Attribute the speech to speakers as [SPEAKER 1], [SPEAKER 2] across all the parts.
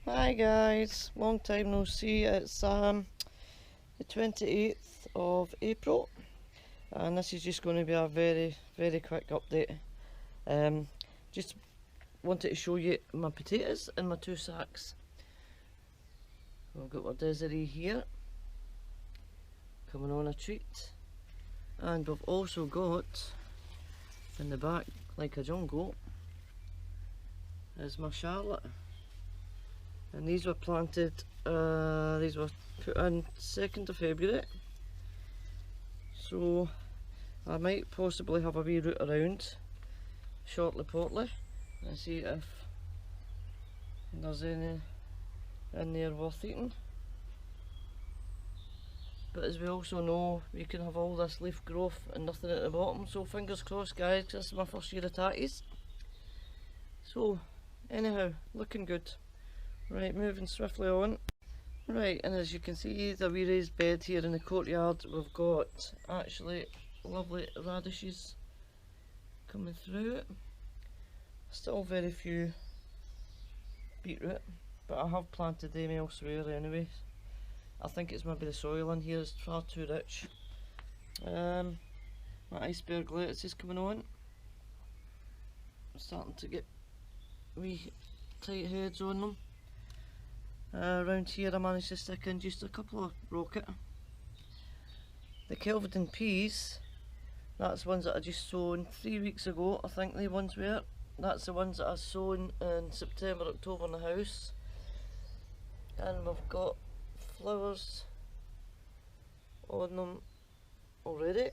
[SPEAKER 1] Hi guys, long time no see. It's the 28th of April and this is just going to be a very quick update. Just wanted to show you my potatoes in my two sacks. We've got our Desiree here coming on a treat, and we've also got in the back, like a jungle, is my Charlotte. And these were planted, these were put in 2nd of February, so I might possibly have a wee route around shortly portly and see if there's any in there worth eating. But as we also know, we can have all this leaf growth and nothing at the bottom, so fingers crossed guys, this is my first year of tatties. So anyhow, looking good. Right, moving swiftly on. Right, and as you can see, the wee raised bed here in the courtyard, we've got actually lovely radishes coming through it. Still very few beetroot, but I have planted them elsewhere anyway. I think it's maybe the soil in here is far too rich. My iceberg lettuce is coming on. I'm starting to get wee tight heads on them. Around here I managed to stick in just a couple of rocket. The Kelvedon peas, that's ones that I just sown 3 weeks ago, I think the ones were. That's the ones that I sown in September, October in the house. And we've got flowers on them already.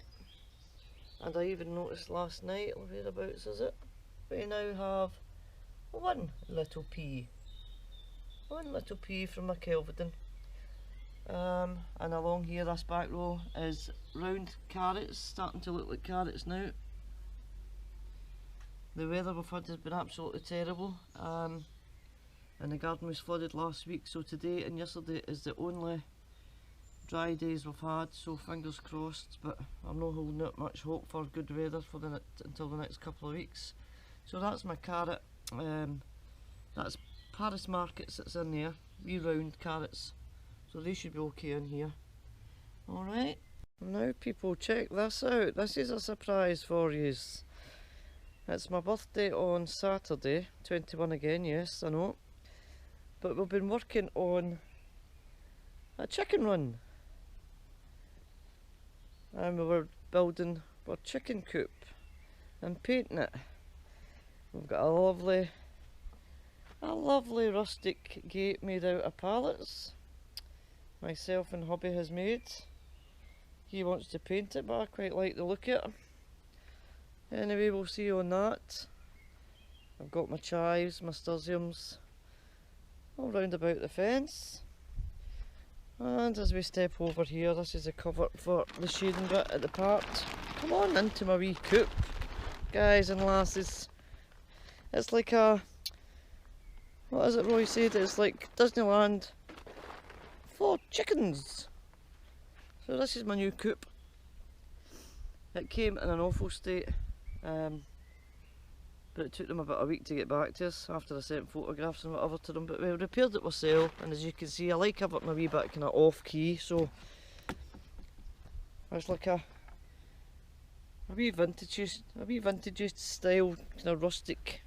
[SPEAKER 1] And I even noticed last night, whereabouts is it? We now have one little pea. One little pea from my Kelvedon. And along here, this back row is round carrots, starting to look like carrots now. The weather we've had has been absolutely terrible, and the garden was flooded last week, so today and yesterday is the only dry days we've had, so fingers crossed, but I'm not holding out much hope for good weather for until the next couple of weeks. So that's my carrot. That's Paris markets that's in there, wee round carrots, so they should be okay in here. Alright, now people, check this out. This is a surprise for yous. It's my birthday on Saturday, 21 again, yes I know, but we've been working on a chicken run and we were building our chicken coop and painting it. We've got a lovely rustic gate made out of pallets. Myself and hubby has made. He wants to paint it, but I quite like the look of it. Anyway, we'll see on that. I've got my chives, my nasturtiums all round about the fence. And as we step over here, this is a cover for the shading bit at the part. Come on into my wee coop, guys and lasses. It's like a, what is it Roy said, it's like Disneyland for chickens. So this is my new coop. It came in an awful state, but it took them about a week to get back to us after I sent photographs and whatever to them, but we repaired it ourselves, and as you can see I like having my wee bit kind of off key, so it's like a wee vintage style kind of rustic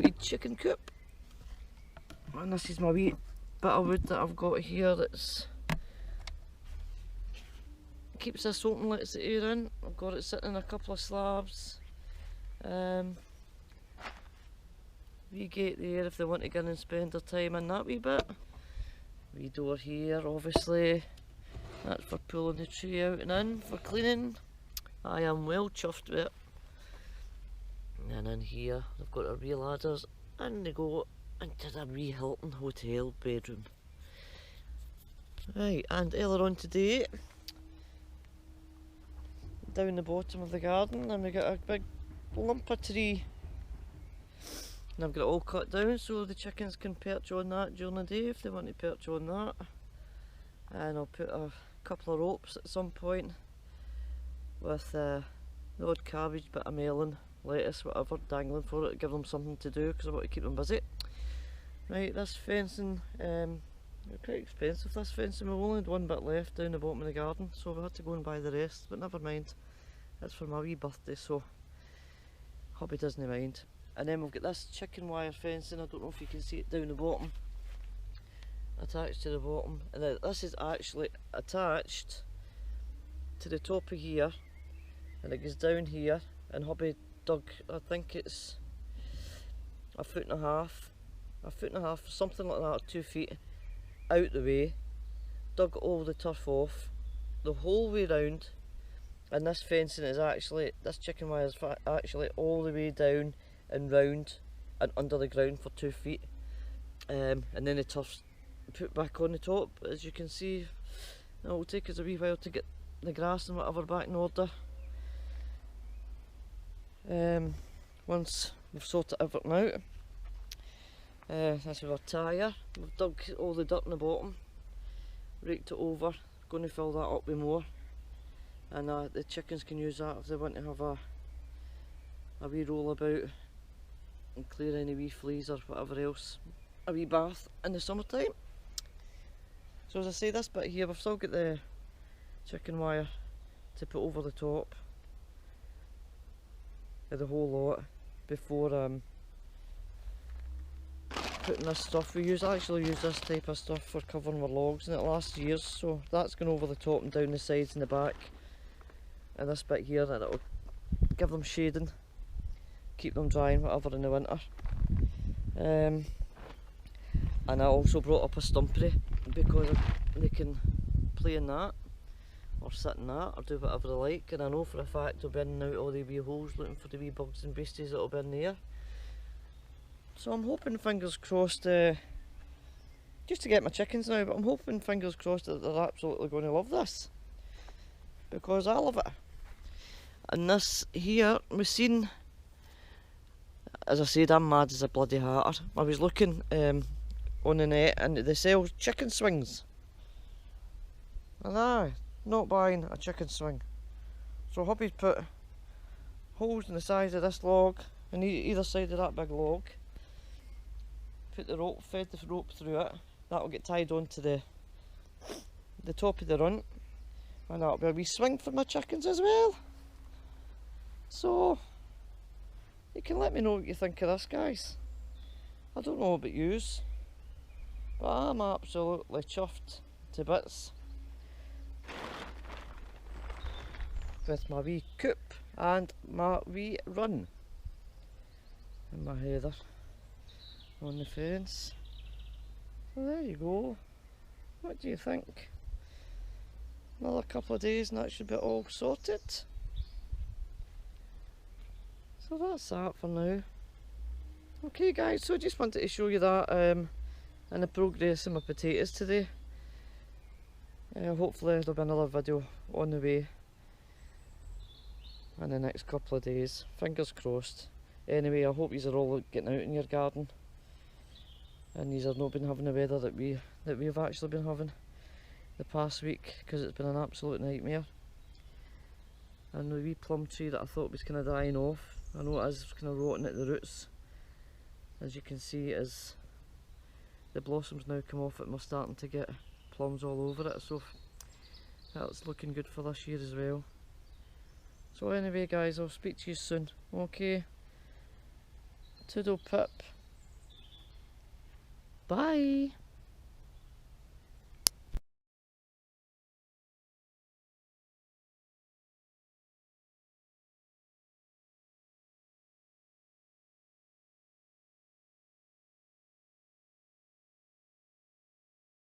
[SPEAKER 1] wee chicken coop. And this is my wee bit of wood that I've got here that's keeps this open, lets the air in. I've got it sitting in a couple of slabs. Wee gate there if they want to go in and spend their time in that wee bit. Wee door here, obviously. That's for pulling the tree out and in for cleaning. I am well chuffed with it. And in here, I've got our wee ladders and they go into the wee Hilton Hotel bedroom. Right, and earlier on today, down the bottom of the garden, and we got a big lump of tree, and I've got it all cut down so the chickens can perch on that during the day if they want to perch on that. And I'll put a couple of ropes at some point with the odd cabbage, bit of melon, lettuce, whatever dangling for it to give them something to do because I want to keep them busy. Right, this fencing, quite expensive, this fencing. We've only had one bit left down the bottom of the garden, so we had to go and buy the rest, but never mind. It's for my wee birthday, so hubby doesn't mind. And then we've got this chicken wire fencing, I don't know if you can see it down the bottom, attached to the bottom. And then this is actually attached to the top of here, and it goes down here, and hubby dug, I think it's a foot and a half, something like that, 2 feet out the way, dug all the turf off the whole way round. And this fencing is actually, this chicken wire is actually all the way down and round and under the ground for 2 feet, and then the turf's put back on the top. As you can see, it will take us a wee while to get the grass and whatever back in order. Once we've sorted everything out, this is our tyre. We've dug all the dirt in the bottom, raked it over, going to fill that up with more, and the chickens can use that if they want to have a wee roll about and clear any wee fleas or whatever else, a wee bath in the summertime. So as I say, this bit here, we've still got the chicken wire to put over the top of the whole lot before putting this stuff. We actually use this type of stuff for covering our logs, and it lasts years, so that's going over the top and down the sides and the back, and this bit here, and it'll give them shading, keep them dry and whatever in the winter. And I also brought up a stumpery because they can play in that or sit in that or do whatever they like, and I know for a fact they'll be in and out all the wee holes looking for the wee bugs and beasties that'll be in there. So I'm hoping, fingers crossed, just to get my chickens now, but I'm hoping, fingers crossed, that they're absolutely going to love this, because I love it. And this here, we've seen, as I said, I'm mad as a bloody hatter. I was looking on the net and they sell chicken swings, and not buying a chicken swing. So hubby's put holes in the sides of this log and either side of that big log, put the rope, fed the rope through it, that'll get tied onto the top of the runt, and that'll be a wee swing for my chickens as well. So you can let me know what you think of this, guys. I don't know about yous, but I'm absolutely chuffed to bits with my wee coop and my wee run and my heather on the fence. So there you go. What do you think? Another couple of days and that should be all sorted. So that's that for now. Okay guys, so I just wanted to show you that and the progress of my potatoes today. Hopefully there'll be another video on the way in the next couple of days. Fingers crossed. Anyway, I hope you're all getting out in your garden, and you've not been having the weather that we've actually been having the past week, because it's been an absolute nightmare. And the wee plum tree that I thought was kind of dying off, I know it is kind of rotting at the roots. As you can see, as the blossoms now come off it, and we're starting to get plums all over it, so that's looking good for this year as well. So anyway guys, I'll speak to you soon. Okay, toodle pip, bye.